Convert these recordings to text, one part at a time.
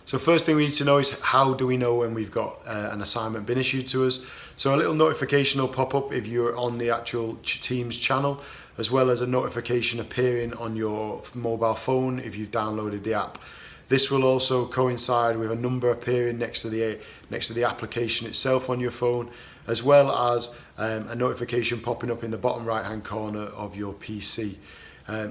So first thing we need to know is, how do we know when we've got an assignment been issued to us? So a little notification will pop up if you're on the actual Teams channel, as well as a notification appearing on your mobile phone if you've downloaded the app. This will also coincide with a number appearing next to the application itself on your phone, as well as a notification popping up in the bottom right hand corner of your PC.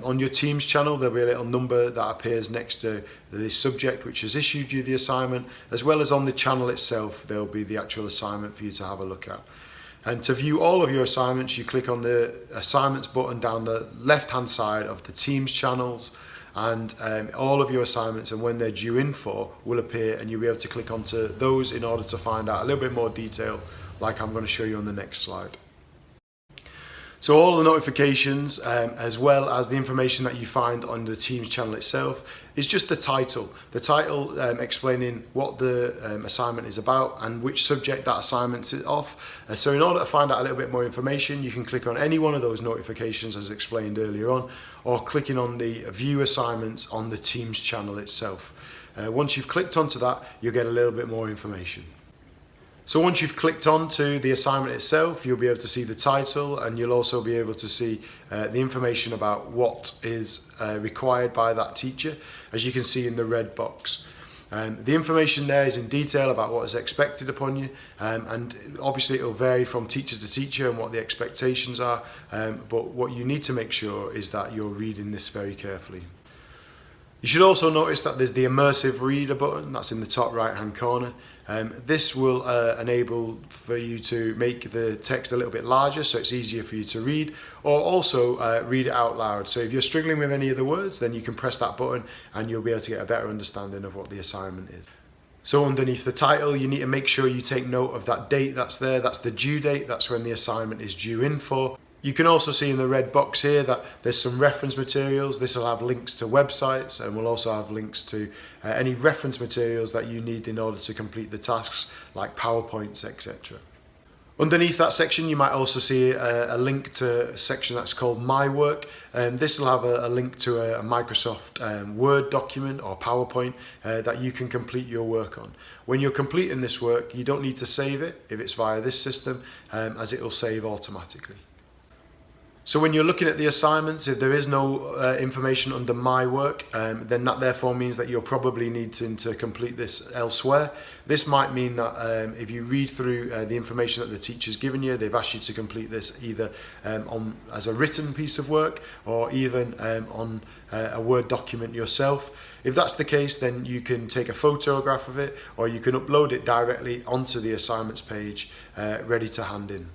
On your Teams channel, there'll be a little number that appears next to the subject which has issued you the assignment, as well as on the channel itself there'll be the actual assignment for you to have a look at. And to view all of your assignments, you click on the assignments button down the left hand side of the Teams channels, and all of your assignments and when they're due in for will appear, and you'll be able to click onto those in order to find out a little bit more detail, like I'm going to show you on the next slide. So all the notifications, as well as the information that you find on the Teams channel itself, is just the title. The title explaining what the assignment is about and which subject that assignment is off. So in order to find out a little bit more information, you can click on any one of those notifications as explained earlier on, or clicking on the View Assignments on the Teams channel itself. Once you've clicked onto that, you'll get a little bit more information. So once you've clicked onto the assignment itself, you'll be able to see the title, and you'll also be able to see the information about what is required by that teacher, as you can see in the red box. The information there is in detail about what is expected upon you, and obviously it will vary from teacher to teacher and what the expectations are, but what you need to make sure is that you're reading this very carefully. You should also notice that there's the Immersive Reader button that's in the top right hand corner. This will enable for you to make the text a little bit larger so it's easier for you to read, or also read it out loud. So if you're struggling with any of the words, then you can press that button and you'll be able to get a better understanding of what the assignment is. So underneath the title, you need to make sure you take note of that date that's there. That's the due date, that's when the assignment is due in for. You can also see in the red box here that there's some reference materials. This will have links to websites, and we'll also have links to any reference materials that you need in order to complete the tasks, like PowerPoints, etc. Underneath that section, you might also see a link to a section that's called My Work. This will have a link to a Microsoft Word document or PowerPoint that you can complete your work on. When you're completing this work, you don't need to save it if it's via this system, as it will save automatically. So when you're looking at the assignments, if there is no information under My Work, then that therefore means that you'll probably need to complete this elsewhere. This might mean that if you read through the information that the teacher's given you, they've asked you to complete this either as a written piece of work, or even on a Word document yourself. If that's the case, then you can take a photograph of it, or you can upload it directly onto the assignments page, ready to hand in.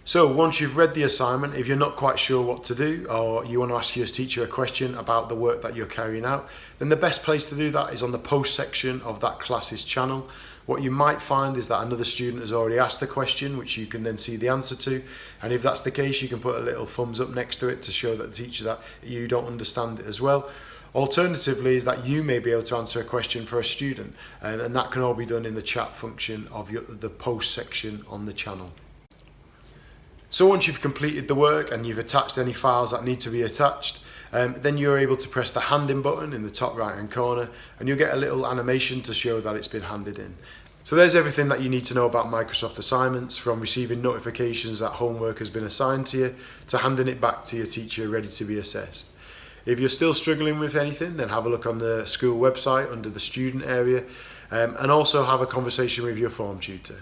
So once you've read the assignment, if you're not quite sure what to do, or you want to ask your teacher a question about the work that you're carrying out, then the best place to do that is on the post section of that class's channel. What you might find is that another student has already asked a question, which you can then see the answer to. And if that's the case, you can put a little thumbs up next to it to show that the teacher that you don't understand it as well. Alternatively, is that you may be able to answer a question for a student, and that can all be done in the chat function of the post section on the channel. So once you've completed the work and you've attached any files that need to be attached, then you're able to press the hand in button in the top right hand corner, and you'll get a little animation to show that it's been handed in. So there's everything that you need to know about Microsoft assignments, from receiving notifications that homework has been assigned to you, to handing it back to your teacher ready to be assessed. If you're still struggling with anything, then have a look on the school website under the student area, and also have a conversation with your form tutor.